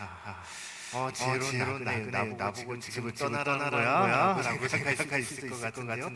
아하. 지혜로운 나그네 나보고 지금 떠나라는 거야? 라고 생각할 수 있을 것 같은데요.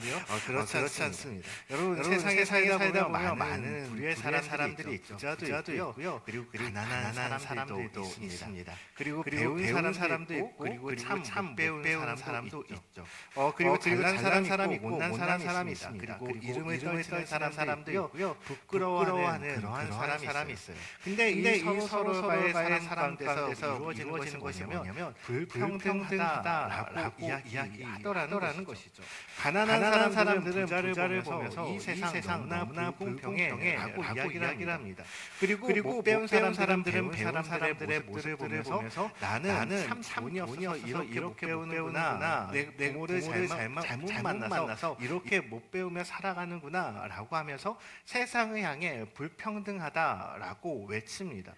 그렇지 않습니다. 여러분 세상에 살다 보면 많은 부류의 사람들이 있죠. 부자도 있고요. 그리고 가난한 사람들도 있습니다. 그리고 배운 사람도 있고 그리고 참 못 배운 사람도 있죠. 그리고 잘난 사람이 있고 못난 사람이 있습니다. 그리고 이름을 떨치는 사람도 있고요. 부끄러워하는 그러한 사람이 있어요. 근데 이 서로의 사람 가운데서 이루어지는 것이 뭐냐면 불평등하다라고 이야기하더라는 것이죠. 가난한 사람들은 부자를 보면서 이 세상 너무나 불공평해라고 이야기를 합니다. 그리고 못 배운 사람들은 배운 사람들의 모습을 보면서 나는 참 돈이 없어서 이렇게 못 배우는구나. 내 부모를 잘못 만나서 이렇게 못 배우며 살아가는구나 라고 하면서 세상을 향해 불평등하다라고 외칩니다.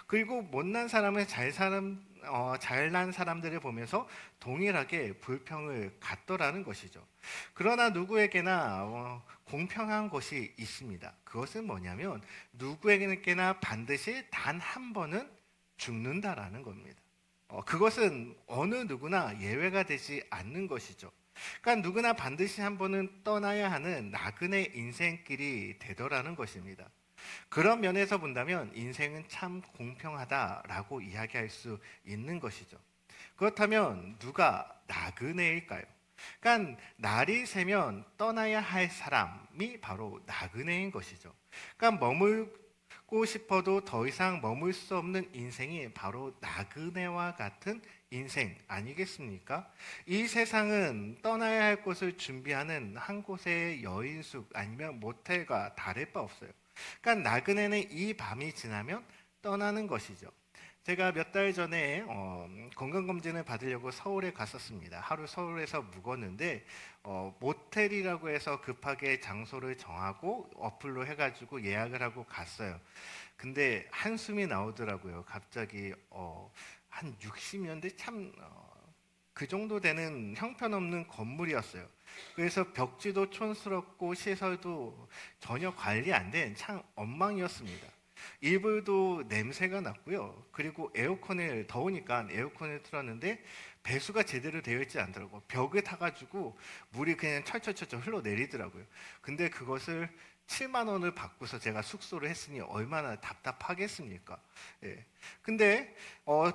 그리고 못난 사람을 잘난 사람들을 보면서 동일하게 불평을 갖더라는 것이죠. 그러나 누구에게나 공평한 것이 있습니다. 그것은 뭐냐면 누구에게나 반드시 단 한 번은 죽는다라는 겁니다. 그것은 어느 누구나 예외가 되지 않는 것이죠. 그러니까 누구나 반드시 한 번은 떠나야 하는 나그네 인생길이 되더라는 것입니다. 그런 면에서 본다면 인생은 참 공평하다라고 이야기할 수 있는 것이죠. 그렇다면 누가 나그네일까요? 그러니까 날이 새면 떠나야 할 사람이 바로 나그네인 것이죠. 그러니까 머물고 싶어도 더 이상 머물 수 없는 인생이 바로 나그네와 같은 인생 아니겠습니까? 이 세상은 떠나야 할 곳을 준비하는 한 곳의 여인숙 아니면 모텔과 다를 바 없어요. 그러니까 나그네는 이 밤이 지나면 떠나는 것이죠. 제가 몇 달 전에 건강검진을 받으려고 서울에 갔었습니다. 하루 서울에서 묵었는데 모텔이라고 해서 급하게 장소를 정하고 어플로 해가지고 예약을 하고 갔어요. 근데 한숨이 나오더라고요. 갑자기 한 60년대 참 그 정도 되는 형편없는 건물이었어요. 그래서 벽지도 촌스럽고 시설도 전혀 관리 안 된 참 엉망이었습니다. 이불도 냄새가 났고요. 그리고 더우니까 에어컨을 틀었는데 배수가 제대로 되어 있지 않더라고요. 벽에 타가지고 물이 그냥 철철철철 흘러내리더라고요. 근데 그것을 7만 원을 받고서 제가 숙소를 했으니 얼마나 답답하겠습니까? 예. 근데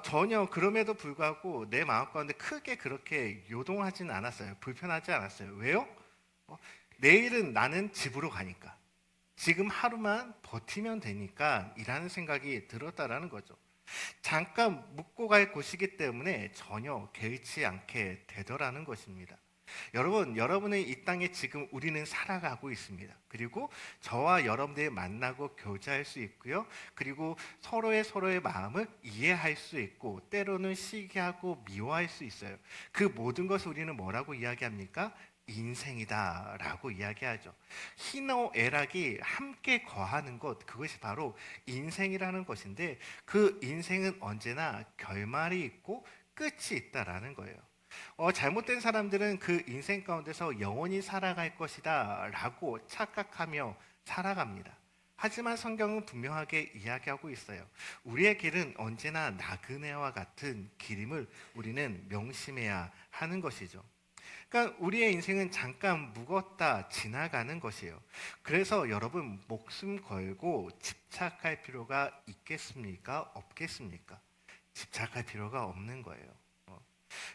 전혀 그럼에도 불구하고 내 마음 가운데 크게 그렇게 요동하지는 않았어요. 불편하지 않았어요. 왜요? 내일은 나는 집으로 가니까. 지금 하루만 버티면 되니까 이라는 생각이 들었다라는 거죠. 잠깐 묵고 갈 곳이기 때문에 전혀 개의치 않게 되더라는 것입니다. 여러분의 이 땅에 지금 우리는 살아가고 있습니다. 그리고 저와 여러분들이 만나고 교제할 수 있고요. 그리고 서로의 마음을 이해할 수 있고 때로는 시기하고 미워할 수 있어요. 그 모든 것을 우리는 뭐라고 이야기합니까? 인생이다라고 이야기하죠. 희노애락이 함께 거하는 것, 그것이 바로 인생이라는 것인데 그 인생은 언제나 결말이 있고 끝이 있다라는 거예요. 잘못된 사람들은 그 인생 가운데서 영원히 살아갈 것이다 라고 착각하며 살아갑니다. 하지만 성경은 분명하게 이야기하고 있어요. 우리의 길은 언제나 나그네와 같은 길임을 우리는 명심해야 하는 것이죠. 그러니까 우리의 인생은 잠깐 묵었다 지나가는 것이에요. 그래서 여러분 목숨 걸고 집착할 필요가 있겠습니까? 없겠습니까? 집착할 필요가 없는 거예요.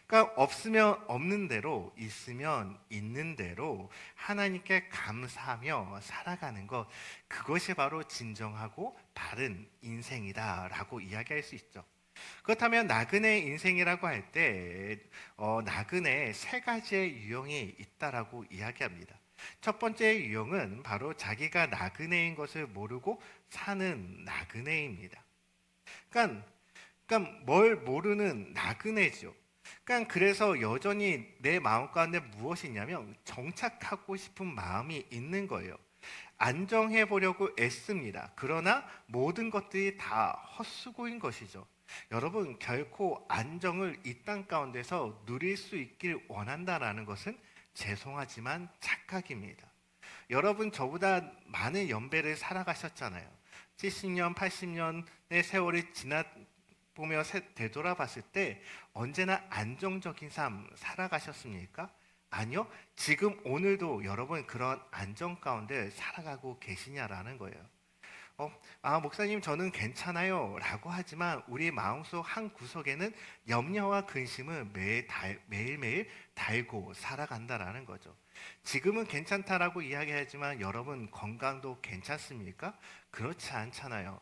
그러니까 없으면 없는 대로, 있으면 있는 대로 하나님께 감사하며 살아가는 것, 그것이 바로 진정하고 바른 인생이다라고 이야기할 수 있죠. 그렇다면 나그네 인생이라고 할 때 나그네에 세 가지의 유형이 있다라고 이야기합니다. 첫 번째 유형은 바로 자기가 나그네인 것을 모르고 사는 나그네입니다. 그러니까 뭘 모르는 나그네죠. 그러니까 그래서 여전히 내 마음 가운데 무엇이 있냐면 정착하고 싶은 마음이 있는 거예요. 안정해 보려고 애씁니다. 그러나 모든 것들이 다 헛수고인 것이죠. 여러분 결코 안정을 이 땅 가운데서 누릴 수 있길 원한다라는 것은 죄송하지만 착각입니다. 여러분 저보다 많은 연배를 살아가셨잖아요. 70년, 80년의 세월이 지나 보며 되돌아봤을 때 언제나 안정적인 삶 살아가셨습니까? 아니요. 지금 오늘도 여러분 그런 안정 가운데 살아가고 계시냐라는 거예요. 목사님, 저는 괜찮아요. 라고 하지만 우리 마음속 한 구석에는 염려와 근심은 매일매일 달고 살아간다라는 거죠. 지금은 괜찮다라고 이야기하지만 여러분 건강도 괜찮습니까? 그렇지 않잖아요.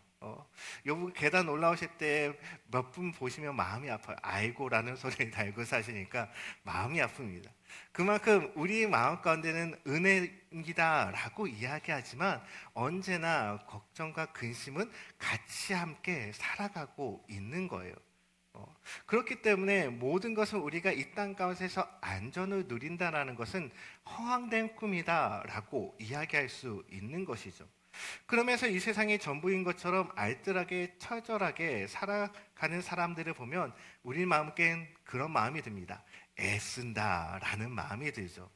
여러분 계단 올라오실 때 몇 분 보시면 마음이 아파요. 아이고라는 소리를 달고 사시니까 마음이 아픕니다. 그만큼 우리 마음 가운데는 은혜이다라고 이야기하지만 언제나 걱정과 근심은 같이 함께 살아가고 있는 거예요. 그렇기 때문에 모든 것을 우리가 이 땅 가운데서 안전을 누린다라는 것은 허황된 꿈이다라고 이야기할 수 있는 것이죠. 그러면서 이 세상의 전부인 것처럼 알뜰하게 처절하게 살아가는 사람들을 보면 우리 마음께는 그런 마음이 듭니다. 애쓴다라는 마음이 들죠.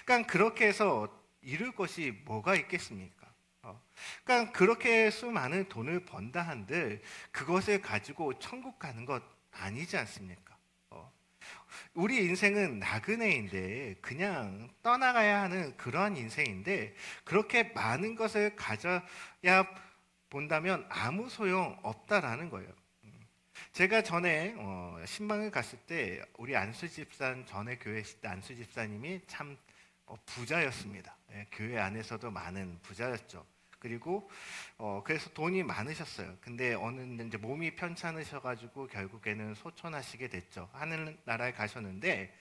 그러니까 그렇게 해서 이룰 것이 뭐가 있겠습니까? 그러니까 그렇게 수많은 돈을 번다 한들 그것을 가지고 천국 가는 것 아니지 않습니까? 우리 인생은 나그네인데 그냥 떠나가야 하는 그러한 인생인데 그렇게 많은 것을 가져야 본다면 아무 소용 없다라는 거예요. 제가 전에 신방을 갔을 때 우리 안수 집사 전에 교회 있을 때 안수 집사님이 참 부자였습니다. 예, 교회 안에서도 많은 부자였죠. 그리고 그래서 돈이 많으셨어요. 근데 어느 이제 몸이 편찮으셔가지고 결국에는 소천하시게 됐죠. 하늘나라에 가셨는데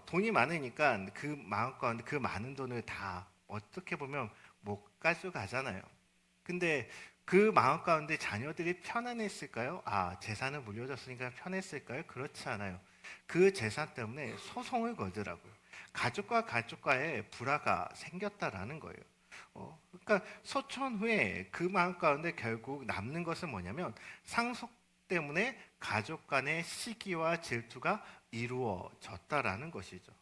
돈이 많으니까 그 마음껏 그 많은 돈을 다 어떻게 보면 못 가져가잖아요. 근데 그 마음 가운데 자녀들이 편안했을까요? 재산을 물려줬으니까 편했을까요? 그렇지 않아요. 그 재산 때문에 소송을 걸더라고요. 가족과 가족과의 불화가 생겼다라는 거예요. 그러니까 소천 후에 그 마음 가운데 결국 남는 것은 뭐냐면 상속 때문에 가족 간의 시기와 질투가 이루어졌다라는 것이죠.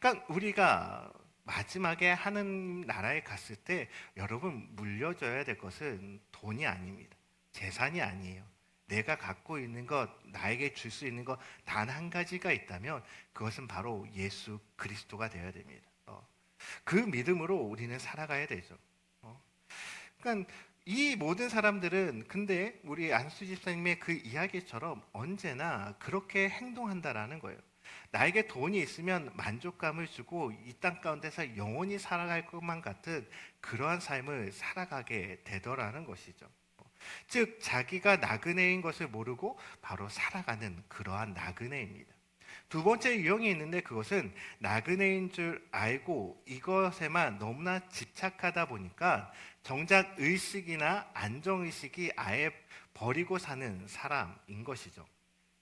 그러니까 우리가 마지막에 하는 나라에 갔을 때 여러분 물려줘야 될 것은 돈이 아닙니다. 재산이 아니에요. 내가 갖고 있는 것, 나에게 줄 수 있는 것 단 한 가지가 있다면 그것은 바로 예수 그리스도가 되어야 됩니다. 그 믿음으로 우리는 살아가야 되죠. 그러니까 이 모든 사람들은 근데 우리 안수 집사님의 그 이야기처럼 언제나 그렇게 행동한다라는 거예요. 나에게 돈이 있으면 만족감을 주고 이 땅 가운데서 영원히 살아갈 것만 같은 그러한 삶을 살아가게 되더라는 것이죠. 즉 자기가 나그네인 것을 모르고 바로 살아가는 그러한 나그네입니다. 두 번째 유형이 있는데 그것은 나그네인 줄 알고 이것에만 너무나 집착하다 보니까 정작 의식이나 안정의식이 아예 버리고 사는 사람인 것이죠.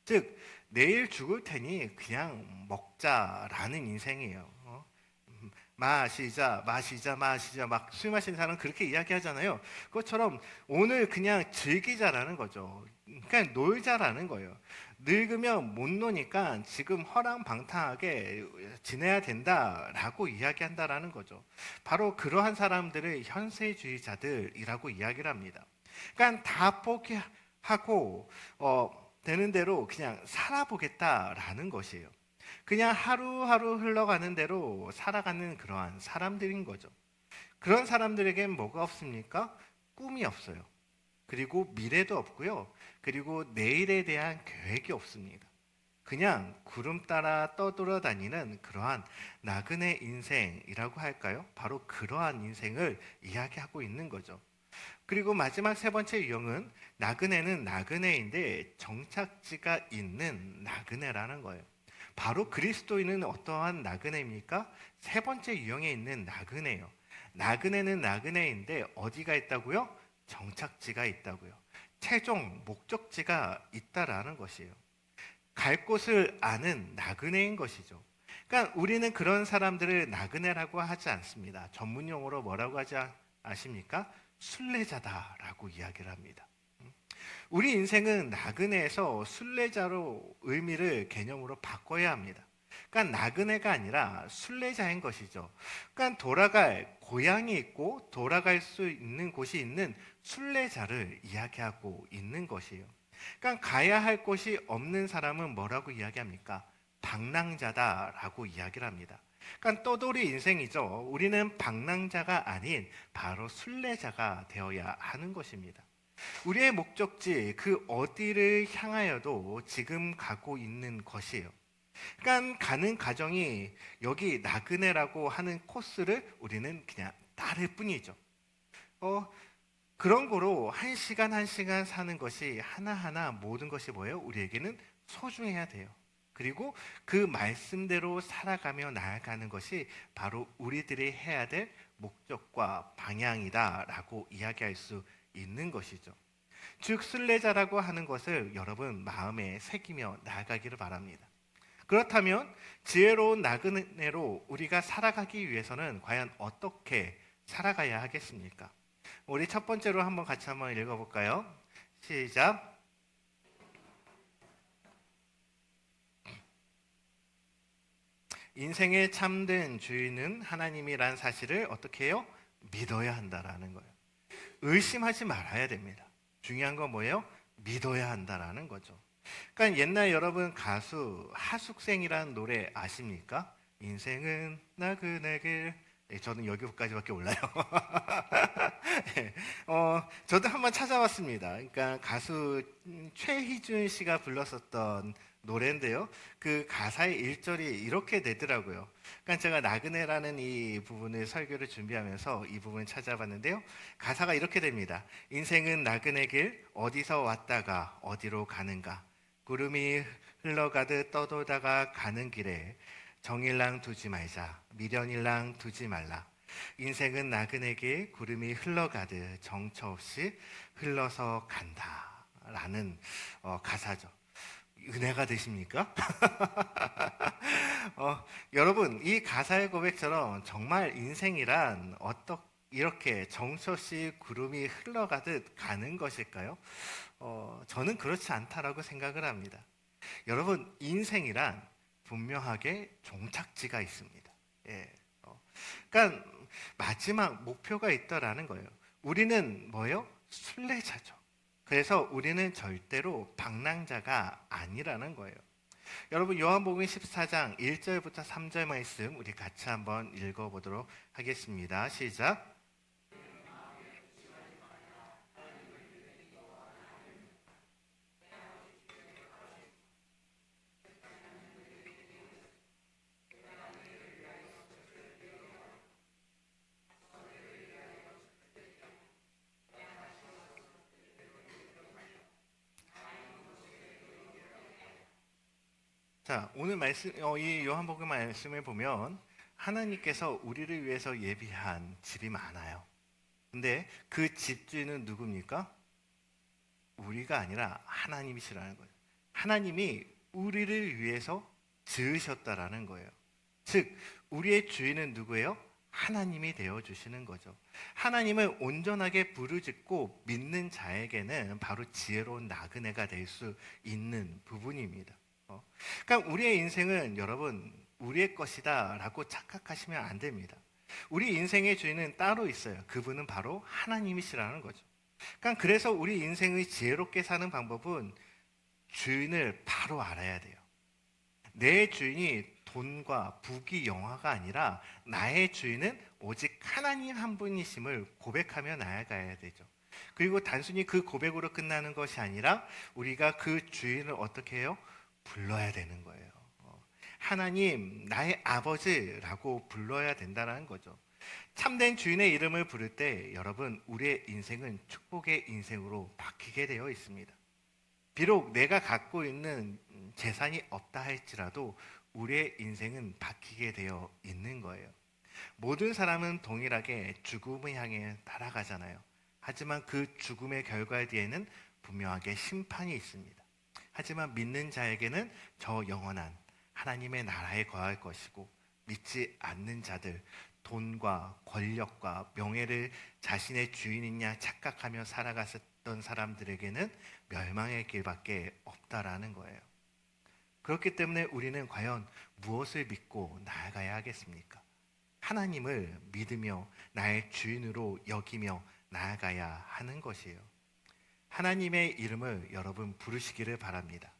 즉 내일 죽을 테니 그냥 먹자라는 인생이에요. 마시자 마시자 마시자 막 술 마시는 사람은 그렇게 이야기하잖아요. 그것처럼 오늘 그냥 즐기자라는 거죠. 그냥 놀자라는 거예요. 늙으면 못 노니까 지금 허랑방탕하게 지내야 된다라고 이야기한다라는 거죠. 바로 그러한 사람들을 현세주의자들이라고 이야기를 합니다. 그러니까 다 포기하고 되는 대로 그냥 살아보겠다라는 것이에요. 그냥 하루하루 흘러가는 대로 살아가는 그러한 사람들인 거죠. 그런 사람들에겐 뭐가 없습니까? 꿈이 없어요. 그리고 미래도 없고요. 그리고 내일에 대한 계획이 없습니다. 그냥 구름 따라 떠돌아다니는 그러한 나그네 인생이라고 할까요? 바로 그러한 인생을 이야기하고 있는 거죠. 그리고 마지막 세 번째 유형은 나그네는 나그네인데 정착지가 있는 나그네라는 거예요. 바로 그리스도인은 어떠한 나그네입니까? 세 번째 유형에 있는 나그네예요. 나그네는 나그네인데 어디가 있다고요? 정착지가 있다고요. 최종 목적지가 있다라는 것이에요. 갈 곳을 아는 나그네인 것이죠. 그러니까 우리는 그런 사람들을 나그네라고 하지 않습니다. 전문 용어로 뭐라고 하지 아십니까? 순례자다라고 이야기를 합니다. 우리 인생은 나그네에서 순례자로 의미를 개념으로 바꿔야 합니다. 그러니까 나그네가 아니라 순례자인 것이죠. 그러니까 돌아갈 고향이 있고 돌아갈 수 있는 곳이 있는 순례자를 이야기하고 있는 것이에요. 그러니까 가야 할 곳이 없는 사람은 뭐라고 이야기합니까? 방랑자다라고 이야기를 합니다. 그러니까 떠돌이 인생이죠. 우리는 방랑자가 아닌 바로 순례자가 되어야 하는 것입니다. 우리의 목적지 그 어디를 향하여도 지금 가고 있는 것이에요. 그러니까 가는 과정이 여기 나그네라고 하는 코스를 우리는 그냥 따를 뿐이죠. 그런 거로 한 시간 한 시간 사는 것이 하나하나 모든 것이 뭐예요? 우리에게는 소중해야 돼요. 그리고 그 말씀대로 살아가며 나아가는 것이 바로 우리들이 해야 될 목적과 방향이다라고 이야기할 수 있는 것이죠. 즉 순례자라고 하는 것을 여러분 마음에 새기며 나아가기를 바랍니다. 그렇다면 지혜로운 나그네로 우리가 살아가기 위해서는 과연 어떻게 살아가야 하겠습니까? 우리 첫 번째로 한번 같이 한번 읽어볼까요? 시작. 인생의 참된 주인은 하나님이란 사실을 어떻게 해요? 믿어야 한다라는 거예요. 의심하지 말아야 됩니다. 중요한 건 뭐예요? 믿어야 한다라는 거죠. 그러니까 옛날 여러분 가수 하숙생이라는 노래 아십니까? 인생은 나그네길. 저는 여기까지밖에 몰라요. 네, 저도 한번 찾아봤습니다. 그러니까 가수 최희준 씨가 불렀었던 노래인데요. 그 가사의 1절이 이렇게 되더라고요. 그러니까 제가 나그네라는 이 부분을 설교를 준비하면서 이 부분을 찾아봤는데요. 가사가 이렇게 됩니다. 인생은 나그네 길 어디서 왔다가 어디로 가는가. 구름이 흘러가듯 떠돌다가 가는 길에 정일랑 두지 말자. 미련일랑 두지 말라. 인생은 나그네 길 구름이 흘러가듯 정처 없이 흘러서 간다. 라는 가사죠. 은혜가 되십니까? 여러분 이 가사의 고백처럼 정말 인생이란 이렇게 정처 없이 구름이 흘러가듯 가는 것일까요? 저는 그렇지 않다라고 생각을 합니다. 여러분 인생이란 분명하게 종착지가 있습니다. 예. 그러니까 마지막 목표가 있다라는 거예요. 우리는 뭐예요? 순례자죠. 그래서 우리는 절대로 방랑자가 아니라는 거예요. 여러분 요한복음 14장 1절부터 3절 말씀 우리 같이 한번 읽어보도록 하겠습니다. 시작. 자, 오늘 말씀, 이 요한복음 말씀을 보면 하나님께서 우리를 위해서 예비한 집이 많아요. 근데 그 집주인은 누굽니까? 우리가 아니라 하나님이시라는 거예요. 하나님이 우리를 위해서 지으셨다라는 거예요. 즉, 우리의 주인은 누구예요? 하나님이 되어주시는 거죠. 하나님을 온전하게 부르짖고 믿는 자에게는 바로 지혜로운 나그네가 될 수 있는 부분입니다. 그러니까 우리의 인생은 여러분 우리의 것이다라고 착각하시면 안 됩니다. 우리 인생의 주인은 따로 있어요. 그분은 바로 하나님이시라는 거죠. 그러니까 그래서 우리 인생을 지혜롭게 사는 방법은 주인을 바로 알아야 돼요. 내 주인이 돈과 부귀 영화가 아니라 나의 주인은 오직 하나님 한 분이심을 고백하며 나아가야 되죠. 그리고 단순히 그 고백으로 끝나는 것이 아니라 우리가 그 주인을 어떻게 해요? 불러야 되는 거예요. 하나님, 나의 아버지라고 불러야 된다는 거죠. 참된 주인의 이름을 부를 때 여러분 우리의 인생은 축복의 인생으로 바뀌게 되어 있습니다. 비록 내가 갖고 있는 재산이 없다 할지라도 우리의 인생은 바뀌게 되어 있는 거예요. 모든 사람은 동일하게 죽음을 향해 따라가잖아요. 하지만 그 죽음의 결과 뒤에는 분명하게 심판이 있습니다. 하지만 믿는 자에게는 저 영원한 하나님의 나라에 거할 것이고 믿지 않는 자들, 돈과 권력과 명예를 자신의 주인이냐 착각하며 살아갔었던 사람들에게는 멸망의 길밖에 없다라는 거예요. 그렇기 때문에 우리는 과연 무엇을 믿고 나아가야 하겠습니까? 하나님을 믿으며 나의 주인으로 여기며 나아가야 하는 것이에요. 하나님의 이름을 여러분 부르시기를 바랍니다.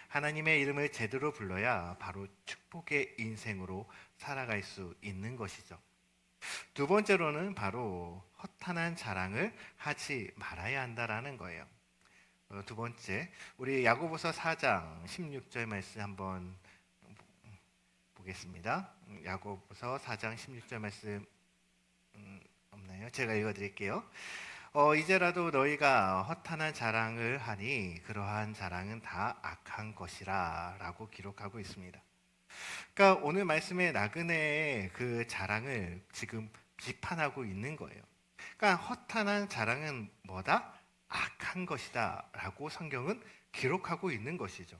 하나님의 이름을 제대로 불러야 바로 축복의 인생으로 살아갈 수 있는 것이죠. 두 번째로는 바로 허탄한 자랑을 하지 말아야 한다라는 거예요. 두 번째, 우리 야고보서 4장 16절 말씀 한번 보겠습니다. 야고보서 4장 16절 말씀 없나요? 제가 읽어드릴게요. 이제라도 너희가 허탄한 자랑을 하니 그러한 자랑은 다 악한 것이라 라고 기록하고 있습니다. 그러니까 오늘 말씀의 나그네의 그 자랑을 지금 비판하고 있는 거예요. 그러니까 허탄한 자랑은 뭐다? 악한 것이다 라고 성경은 기록하고 있는 것이죠.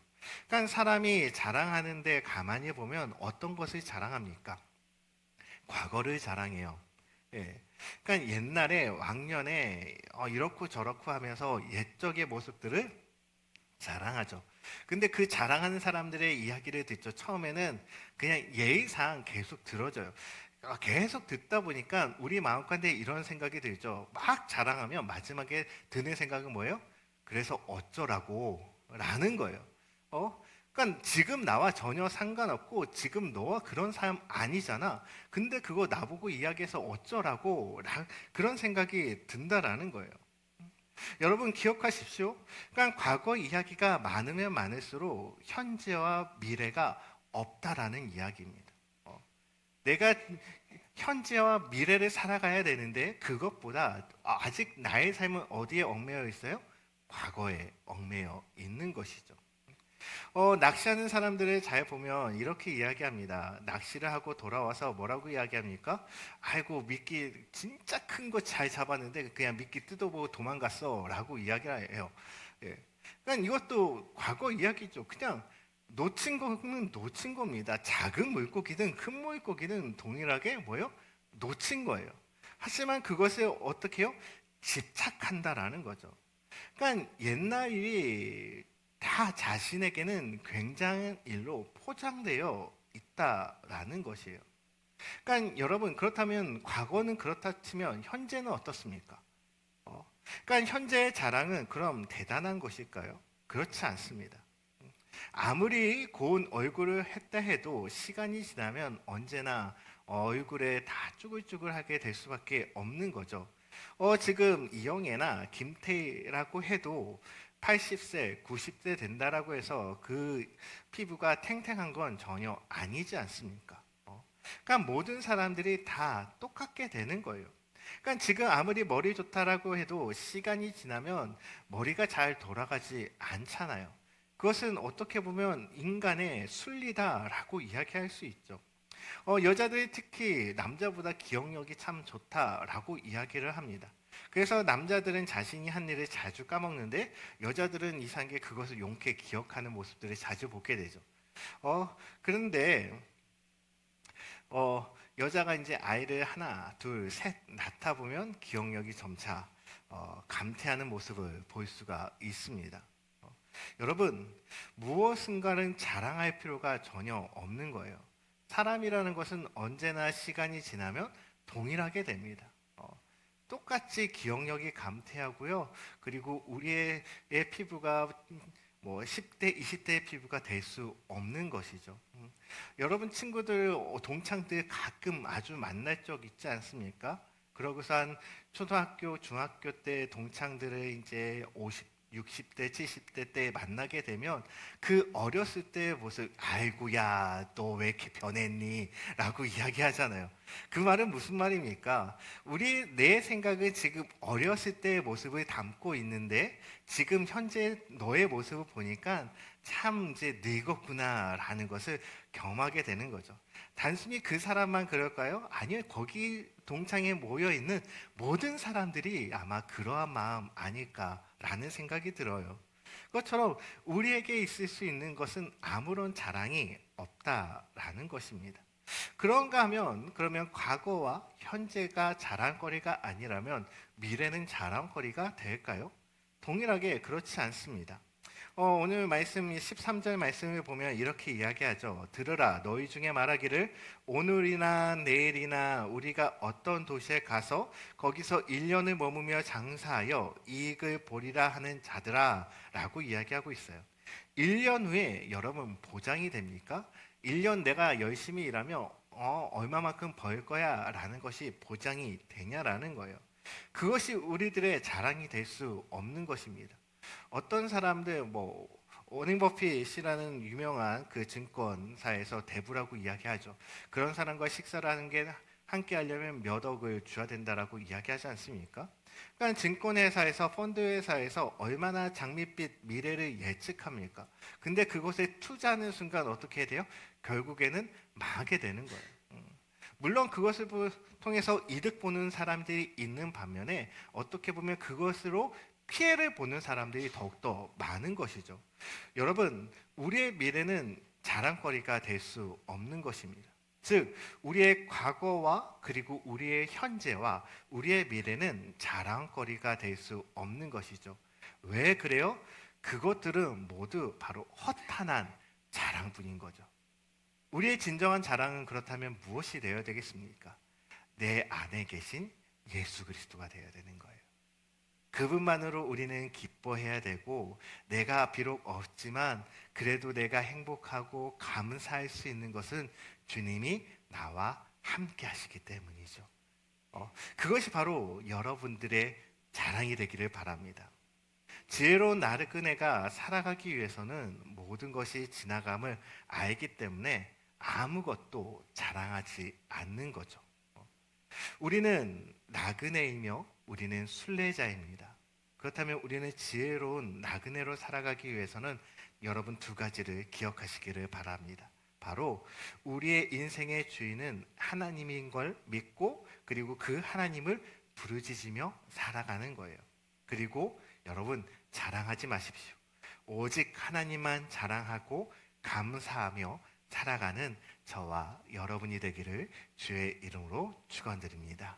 그러니까 사람이 자랑하는데 가만히 보면 어떤 것을 자랑합니까? 과거를 자랑해요. 예. 그러니까 옛날에 왕년에 이렇고 저렇고 하면서 옛적의 모습들을 자랑하죠. 근데 그 자랑하는 사람들의 이야기를 듣죠. 처음에는 그냥 예의상 계속 들어줘요. 계속 듣다 보니까 우리 마음 가운데 이런 생각이 들죠. 막 자랑하면 마지막에 드는 생각은 뭐예요? 그래서 어쩌라고 라는 거예요. 그러니까 지금 나와 전혀 상관없고 지금 너와 그런 사람 아니잖아. 근데 그거 나보고 이야기해서 어쩌라고 그런 생각이 든다라는 거예요. 여러분 기억하십시오. 그러니까 과거 이야기가 많으면 많을수록 현재와 미래가 없다라는 이야기입니다. 내가 현재와 미래를 살아가야 되는데 그것보다 아직 나의 삶은 어디에 얽매여 있어요? 과거에 얽매여 있는 것이죠. 낚시하는 사람들을 잘 보면 이렇게 이야기합니다. 낚시를 하고 돌아와서 뭐라고 이야기합니까? 아이고 미끼 진짜 큰 거 잘 잡았는데 그냥 미끼 뜯어보고 도망갔어 라고 이야기를 해요. 예. 그러니까 이것도 과거 이야기죠. 그냥 놓친 거는 놓친 겁니다. 작은 물고기든 큰 물고기든 동일하게 뭐요? 놓친 거예요. 하지만 그것을 어떻게 해요? 집착한다라는 거죠. 그러니까 옛날 일이 다 자신에게는 굉장한 일로 포장되어 있다라는 것이에요. 그러니까 여러분 그렇다면 과거는 그렇다 치면 현재는 어떻습니까? 그러니까 현재의 자랑은 그럼 대단한 것일까요? 그렇지 않습니다. 아무리 고운 얼굴을 했다 해도 시간이 지나면 언제나 얼굴에 다 쭈글쭈글하게 될 수밖에 없는 거죠. 지금 이영애나 김태희라고 해도 80세, 90세 된다라고 해서 그 피부가 탱탱한 건 전혀 아니지 않습니까? 그러니까 모든 사람들이 다 똑같게 되는 거예요. 그러니까 지금 아무리 머리 좋다라고 해도 시간이 지나면 머리가 잘 돌아가지 않잖아요. 그것은 어떻게 보면 인간의 순리다라고 이야기할 수 있죠. 여자들이 특히 남자보다 기억력이 참 좋다라고 이야기를 합니다. 그래서 남자들은 자신이 한 일을 자주 까먹는데 여자들은 이상하게 그것을 용케 기억하는 모습들을 자주 보게 되죠. 그런데 여자가 이제 아이를 하나, 둘, 셋 낳다 보면 기억력이 점차 감퇴하는 모습을 볼 수가 있습니다. 여러분 무엇인가는 자랑할 필요가 전혀 없는 거예요. 사람이라는 것은 언제나 시간이 지나면 동일하게 됩니다. 똑같이 기억력이 감퇴하고요. 그리고 우리의 피부가 뭐 10대, 20대의 피부가 될 수 없는 것이죠. 여러분 친구들, 동창들 가끔 아주 만날 적 있지 않습니까? 그러고서 한 초등학교, 중학교 때 동창들을 이제 60대, 70대 때 만나게 되면 그 어렸을 때의 모습, 아이고야, 너 왜 이렇게 변했니? 라고 이야기하잖아요. 그 말은 무슨 말입니까? 내 생각은 지금 어렸을 때의 모습을 담고 있는데 지금 현재 너의 모습을 보니까 참 이제 늙었구나 라는 것을 경험하게 되는 거죠. 단순히 그 사람만 그럴까요? 아니요. 거기 동창에 모여 있는 모든 사람들이 아마 그러한 마음 아닐까라는 생각이 들어요. 그것처럼 우리에게 있을 수 있는 것은 아무런 자랑이 없다라는 것입니다. 그런가 하면 그러면 과거와 현재가 자랑거리가 아니라면 미래는 자랑거리가 될까요? 동일하게 그렇지 않습니다. 오늘 말씀 13절 말씀을 보면 이렇게 이야기하죠. 들으라 너희 중에 말하기를 오늘이나 내일이나 우리가 어떤 도시에 가서 거기서 1년을 머무며 장사하여 이익을 보리라 하는 자들아 라고 이야기하고 있어요. 1년 후에 여러분 보장이 됩니까? 1년 내가 열심히 일하며 얼마만큼 벌 거야 라는 것이 보장이 되냐라는 거예요. 그것이 우리들의 자랑이 될 수 없는 것입니다. 어떤 사람들 워닝 버핏이라는 유명한 그 증권사에서 대부라고 이야기하죠. 그런 사람과 식사를 하는 게 함께 하려면 몇 억을 줘야 된다라고 이야기하지 않습니까? 그러니까 증권회사에서 펀드회사에서 얼마나 장밋빛 미래를 예측합니까? 근데 그곳에 투자하는 순간 어떻게 돼요? 결국에는 망하게 되는 거예요. 물론 그것을 통해서 이득 보는 사람들이 있는 반면에 어떻게 보면 그것으로 피해를 보는 사람들이 더욱더 많은 것이죠. 여러분, 우리의 미래는 자랑거리가 될 수 없는 것입니다. 즉, 우리의 과거와 그리고 우리의 현재와 우리의 미래는 자랑거리가 될 수 없는 것이죠. 왜 그래요? 그것들은 모두 바로 허탄한 자랑뿐인 거죠. 우리의 진정한 자랑은 그렇다면 무엇이 되어야 되겠습니까? 내 안에 계신 예수 그리스도가 되어야 되는 거예요. 그분만으로 우리는 기뻐해야 되고 내가 비록 없지만 그래도 내가 행복하고 감사할 수 있는 것은 주님이 나와 함께 하시기 때문이죠. 그것이 바로 여러분들의 자랑이 되기를 바랍니다. 지혜로운 나르그네가 살아가기 위해서는 모든 것이 지나감을 알기 때문에 아무것도 자랑하지 않는 거죠. 우리는 나그네이며 우리는 순례자입니다. 그렇다면 우리는 지혜로운 나그네로 살아가기 위해서는 여러분 두 가지를 기억하시기를 바랍니다. 바로 우리의 인생의 주인은 하나님인 걸 믿고 그리고 그 하나님을 부르짖으며 살아가는 거예요. 그리고 여러분 자랑하지 마십시오. 오직 하나님만 자랑하고 감사하며 살아가는 저와 여러분이 되기를 주의 이름으로 축원드립니다.